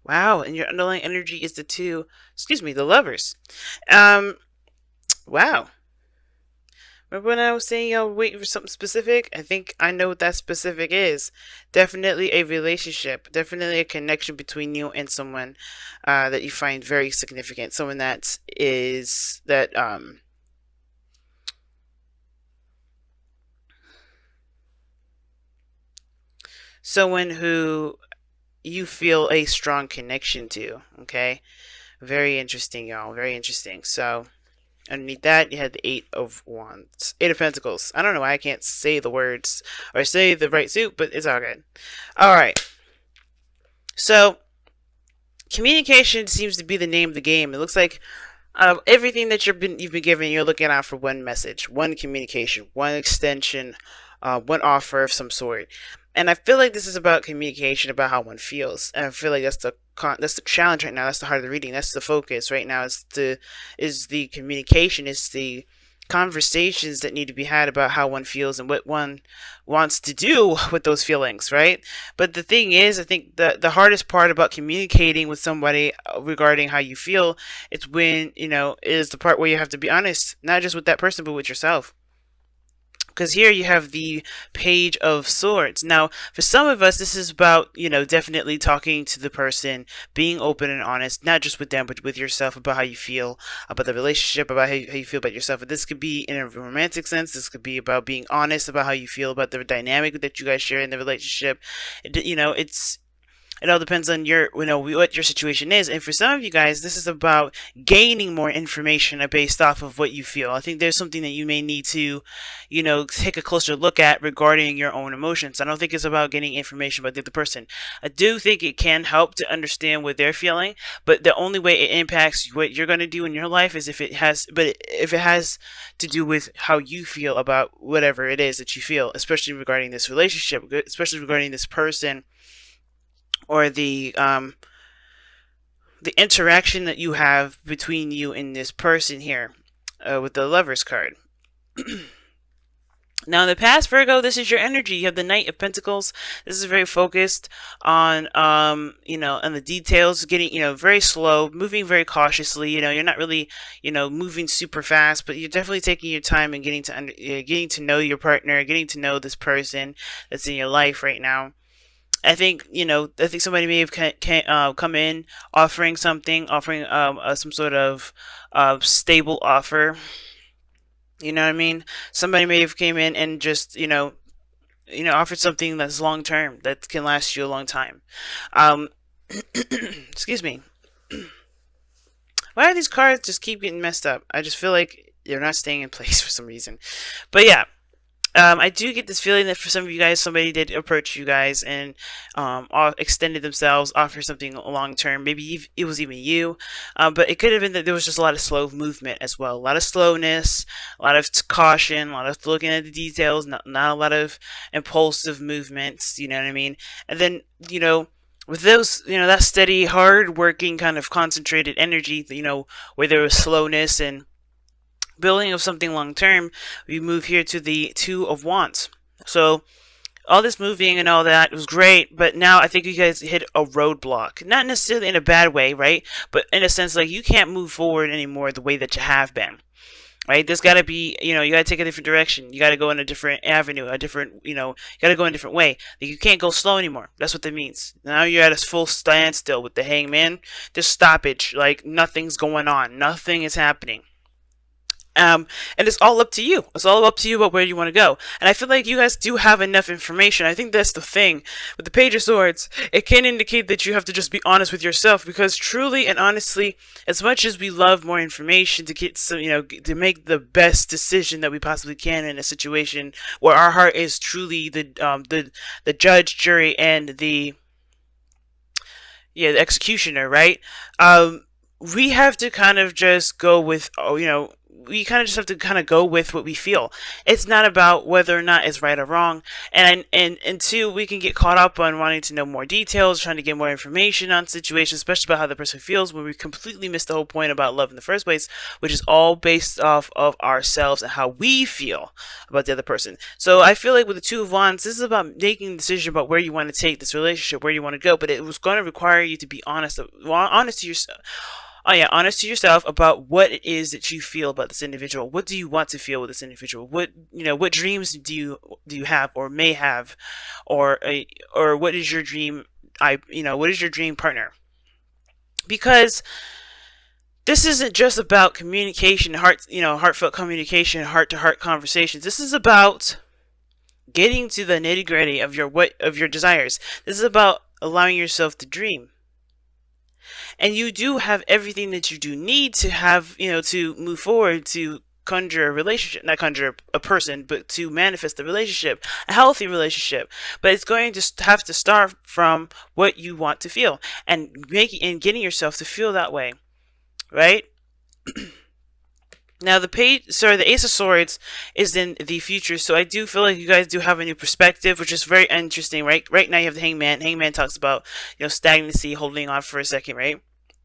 Wow, and your underlying energy is the two, excuse me, the lovers. Um, wow. Remember when I was saying y'all were waiting for something specific? I think I know what that specific is. Definitely a relationship. Definitely a connection between you and someone that you find very significant. Someone that is that someone who you feel a strong connection to. Okay, very interesting, y'all. Very interesting. So underneath that, you had the Eight of Wands, Eight of Pentacles. I don't know why I can't say the words or say the right suit, but it's all good. All right. So communication seems to be the name of the game. It looks like everything that you've been given, you're looking out for one message, one communication, one extension, one offer of some sort. And I feel like this is about communication, about how one feels. And I feel like that's the challenge right now. That's the heart of the reading. That's the focus right now. Is the communication. Is the conversations that need to be had about how one feels and what one wants to do with those feelings, right? But the thing is, I think the hardest part about communicating with somebody regarding how you feel, it's when, is the part where you have to be honest, not just with that person, but with yourself. Because here you have the Page of Swords. Now, for some of us, this is about, definitely talking to the person, being open and honest, not just with them, but with yourself about how you feel about the relationship, about how you feel about yourself. But this could be in a romantic sense. This could be about being honest about how you feel about the dynamic that you guys share in the relationship. It all depends on what your situation is. And for some of you guys, this is about gaining more information based off of what you feel. I think there's something that you may need to, take a closer look at regarding your own emotions. I don't think it's about getting information about the other person. I do think it can help to understand what they're feeling, but the only way it impacts what you're going to do in your life is if it has to do with how you feel about whatever it is that you feel, especially regarding this relationship, especially regarding this person, or the interaction that you have between you and this person here, with the Lovers card. Now, in the past, Virgo, this is your energy. You have the Knight of Pentacles. This is very focused on, on the details, getting, very slow, moving very cautiously. You're not really, moving super fast, but you're definitely taking your time and getting to know your partner, getting to know this person that's in your life right now. I think somebody may have come in offering some sort of stable offer. You know what I mean? Somebody may have came in and just offered something that's long term, that can last you a long time. Um, excuse me. Why do these cards just keep getting messed up? I just feel like they're not staying in place for some reason. But yeah, I do get this feeling that for some of you guys, somebody did approach you guys and extended themselves, offer something long term. Maybe it was even you, but it could have been that there was just a lot of slow movement as well. A lot of slowness, a lot of caution, a lot of looking at the details, not a lot of impulsive movements. You know what I mean? And then, with those, that steady, hard working, kind of concentrated energy, where there was slowness and building of something long term, we move here to the Two of Wands. So all this moving and all that was great, but now I think you guys hit a roadblock. Not necessarily in a bad way, right? But in a sense, like, you can't move forward anymore the way that you have been. Right? There's got to be, you got to take a different direction. You got to go in a different avenue, you got to go in a different way. Like, you can't go slow anymore. That's what that means. Now you're at a full standstill with the Hangman. Just stoppage. Like, nothing's going on. Nothing is happening. And it's all up to you. It's all up to you about where you want to go. And I feel like you guys do have enough information. I think that's the thing. With the Page of Swords, it can indicate that you have to just be honest with yourself, because truly and honestly, as much as we love more information to get some, to make the best decision that we possibly can in a situation where our heart is truly the judge, jury, and the executioner, right? We have to kind of just go with, we kind of just have to kind of go with what we feel. It's not about whether or not it's right or wrong. And two, we can get caught up on wanting to know more details, trying to get more information on situations, especially about how the person feels, when we completely miss the whole point about love in the first place, which is all based off of ourselves and how we feel about the other person. So I feel like with the Two of Wands, this is about making a decision about where you want to take this relationship, where you want to go, but it was going to require you to be honest to yourself. Oh yeah, honest to yourself about what it is that you feel about this individual. What do you want to feel with this individual? What dreams do you have or may have, or what is your dream? What is your dream partner? Because this isn't just about communication, heartfelt communication, heart-to-heart conversations. This is about getting to the nitty-gritty of your desires. This is about allowing yourself to dream. And you do have everything that you do need to have, to move forward, to conjure a relationship, not conjure a person, but to manifest the relationship, a healthy relationship. But it's going to have to start from what you want to feel and getting yourself to feel that way, right? Now the Ace of Swords is in the future, so I do feel like you guys do have a new perspective, which is very interesting, right? Right now you have the Hangman. Hangman talks about, stagnancy, holding on for a second, right?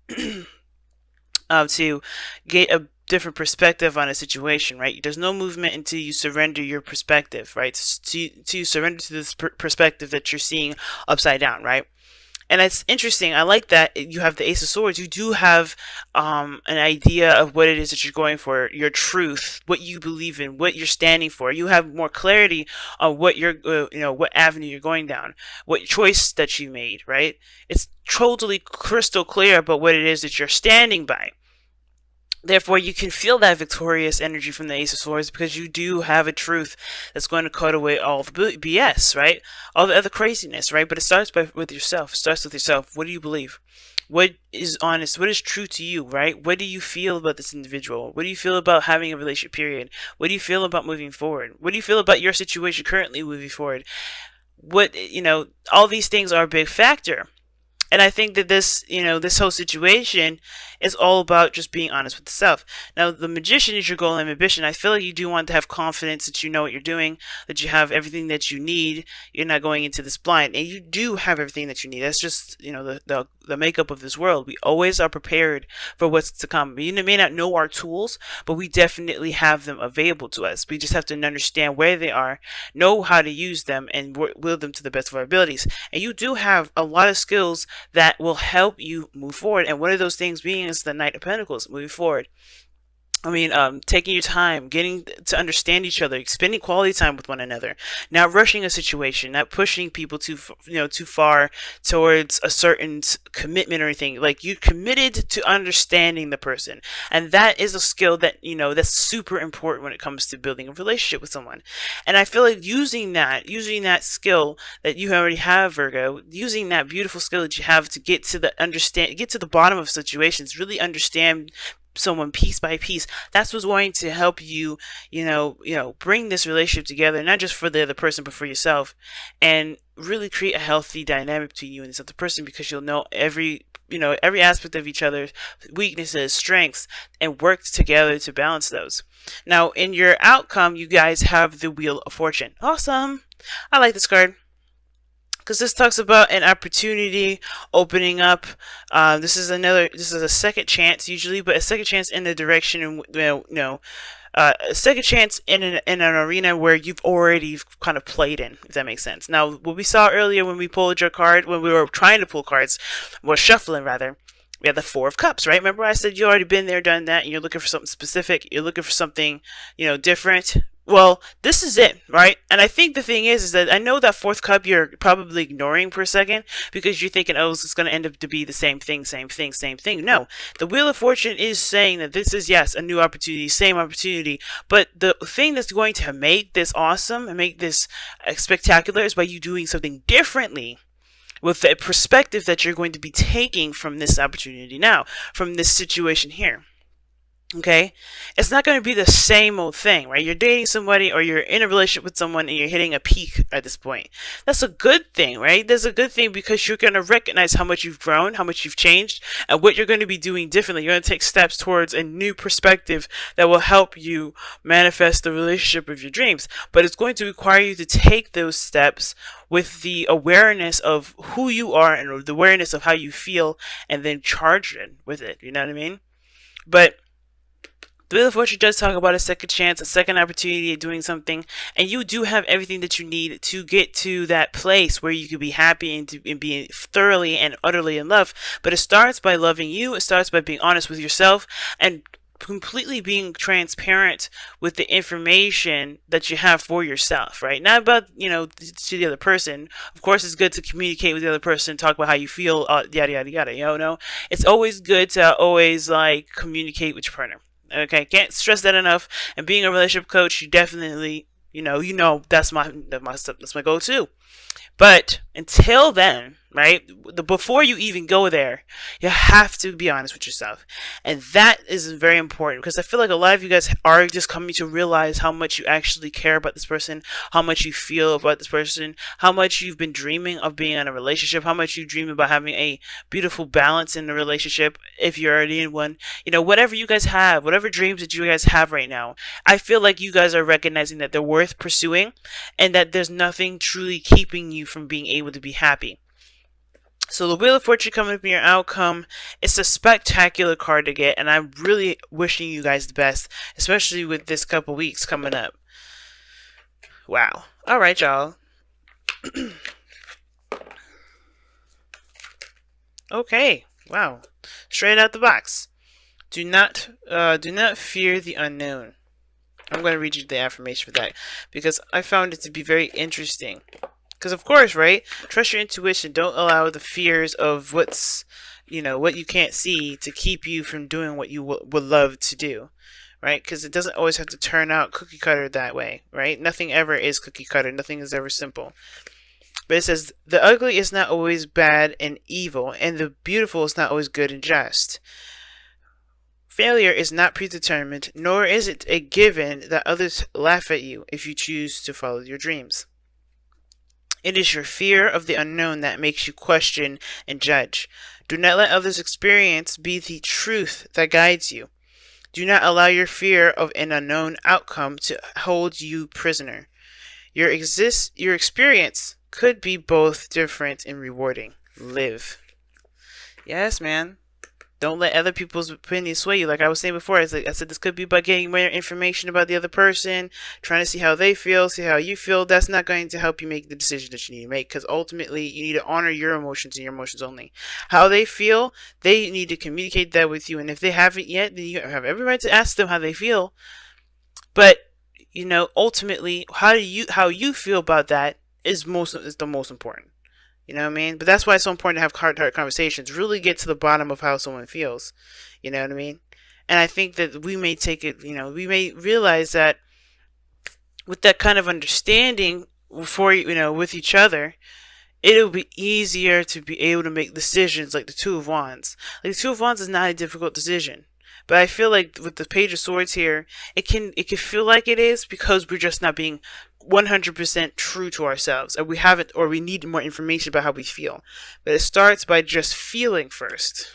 To get a different perspective on a situation, right? There's no movement until you surrender your perspective, right? To surrender to this perspective that you're seeing upside down, right? And it's interesting. I like that you have the Ace of Swords. You do have an idea of what it is that you're going for, your truth, what you believe in, what you're standing for. You have more clarity on what what avenue you're going down, what choice that you made, right? It's totally crystal clear about what it is that you're standing by. Therefore, you can feel that victorious energy from the Ace of Swords because you do have a truth that's going to cut away all the BS, right? All the other craziness, right? But it starts with yourself. It starts with yourself. What do you believe? What is honest? What is true to you, right? What do you feel about this individual? What do you feel about having a relationship, period? What do you feel about moving forward? What do you feel about your situation currently moving forward? All these things are a big factor. And I think that this whole situation is all about just being honest with yourself. Now, the Magician is your goal and ambition. I feel like you do want to have confidence that you know what you're doing, that you have everything that you need. You're not going into this blind, and you do have everything that you need. That's just, the makeup of this world. We always are prepared for what's to come. You may not know our tools, but we definitely have them available to us. We just have to understand where they are, know how to use them, and wield them to the best of our abilities. And you do have a lot of skills that will help you move forward. And one of those things being is the Knight of Pentacles, moving forward. Taking your time, getting to understand each other, spending quality time with one another, not rushing a situation, not pushing people too far towards a certain commitment or anything. Like, you committed to understanding the person, and that is a skill that that's super important when it comes to building a relationship with someone. And I feel like using that skill that you already have, Virgo, using that beautiful skill that you have to get to the bottom of situations, really understand someone piece by piece. That's what's going to help you, bring this relationship together, not just for the other person, but for yourself, and really create a healthy dynamic between you and this other person, because you'll know every aspect of each other's weaknesses, strengths, and work together to balance those. Now, in your outcome, you guys have the Wheel of Fortune. Awesome. I like this card, because this talks about an opportunity opening up. This is a second chance usually, but a second chance in the direction, a second chance in an arena where you've already kind of played in, if that makes sense. Now, what we saw earlier when we pulled your card, when we were trying to pull cards, was shuffling rather. We had the Four of Cups, right? Remember I said you already been there, done that, and you're looking for something specific. You're looking for something, different. Well, this is it, right? And I think the thing is that I know that fourth cup you're probably ignoring for a second because you're thinking, oh, it's going to end up to be the same thing. No, the Wheel of Fortune is saying that this is, yes, a new opportunity, same opportunity. But the thing that's going to make this awesome and make this spectacular is by you doing something differently with the perspective that you're going to be taking from this opportunity now, from this situation here. Okay, it's not going to be the same old thing, right? You're dating somebody or you're in a relationship with someone and you're hitting a peak at this point. That's a good thing, right? That's a good thing because you're going to recognize how much you've grown, how much you've changed, and what you're going to be doing differently. You're going to take steps towards a new perspective that will help you manifest the relationship of your dreams. But it's going to require you to take those steps with the awareness of who you are and the awareness of how you feel, and then charge it with it. You know what I mean? But the Wheel of Fortune does talk about a second chance, a second opportunity at doing something, and you do have everything that you need to get to that place where you can be happy and be thoroughly and utterly in love. But it starts by loving you, it starts by being honest with yourself, and completely being transparent with the information that you have for yourself, right? Not about, to the other person. Of course, it's good to communicate with the other person, talk about how you feel, yada, yada, yada, no? It's always good to always, communicate with your partner. Okay, can't stress that enough. And being a relationship coach, you definitely, that's my goal too. But until then, right, before you even go there, you have to be honest with yourself. And that is very important because I feel like a lot of you guys are just coming to realize how much you actually care about this person, how much you feel about this person, how much you've been dreaming of being in a relationship, how much you dream about having a beautiful balance in the relationship if you're already in one. Whatever you guys have, whatever dreams that you guys have right now, I feel like you guys are recognizing that they're worth pursuing and that there's nothing truly keeping you from being able to be happy. So the Wheel of Fortune coming up in your outcome, it's a spectacular card to get, and I'm really wishing you guys the best, especially with this couple weeks coming up. Wow. Alright, y'all. Okay. Wow. Straight out the box. Do not fear the unknown. I'm going to read you the affirmation for that because I found it to be very interesting. Because of course, right? Trust your intuition. Don't allow the fears of what you can't see to keep you from doing what you would love to do, right? Because it doesn't always have to turn out cookie cutter that way, right? Nothing ever is cookie cutter. Nothing is ever simple. But it says, the ugly is not always bad and evil, and the beautiful is not always good and just. Failure is not predetermined, nor is it a given that others laugh at you if you choose to follow your dreams. It is your fear of the unknown that makes you question and judge. Do not let others' experience be the truth that guides you. Do not allow your fear of an unknown outcome to hold you prisoner. Your experience could be both different and rewarding. Live. Yes, man. Don't let other people's opinions sway you. Like I was saying before, I said this could be by getting more information about the other person, trying to see how they feel, see how you feel. That's not going to help you make the decision that you need to make because ultimately you need to honor your emotions and your emotions only. How they feel, they need to communicate that with you. And if they haven't yet, then you have every right to ask them how they feel. But, ultimately, how you feel about that is the most important. You know what I mean? But that's why it's so important to have heart-to-heart conversations. Really get to the bottom of how someone feels. You know what I mean? And I think that we may take it, we may realize that with that kind of understanding with each other, it'll be easier to be able to make decisions like the Two of Wands. Like the Two of Wands is not a difficult decision. But I feel like with the Page of Swords here, it can feel like it is because we're just not being 100% true to ourselves, and we need more information about how we feel. But it starts by just feeling first.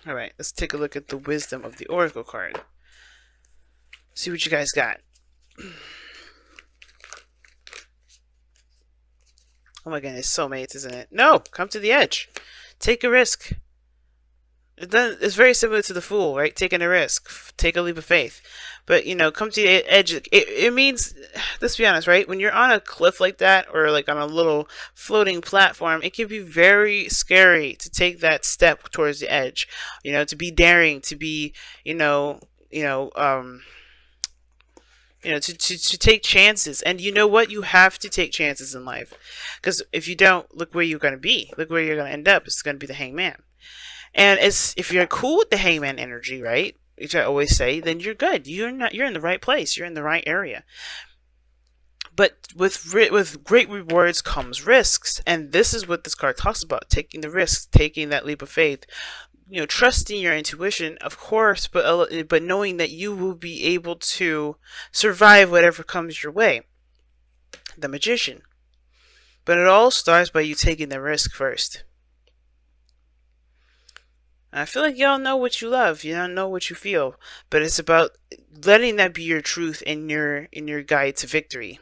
All right, let's take a look at the wisdom of the Oracle card. See what you guys got. Oh my goodness, soulmates, isn't it? No, come to the edge. Take a risk. It's very similar to the Fool, right? Taking a risk. Take a leap of faith. But, come to the edge. It means, let's be honest, right? When you're on a cliff like that or like on a little floating platform, it can be very scary to take that step towards the edge. To be daring, to be, to take chances. And you know what? You have to take chances in life. Because if you don't, look where you're going to be. Look where you're going to end up. It's going to be the Hangman. And if you're cool with the Hangman energy, right, which I always say, then you're good. You're in the right place. You're in the right area. But with great rewards comes risks, and this is what this card talks about: taking the risks, taking that leap of faith, trusting your intuition, of course, but knowing that you will be able to survive whatever comes your way. The Magician. But it all starts by you taking the risk first. I feel like y'all know what you love. You don't know what you feel, but it's about letting that be your truth and your guide to victory.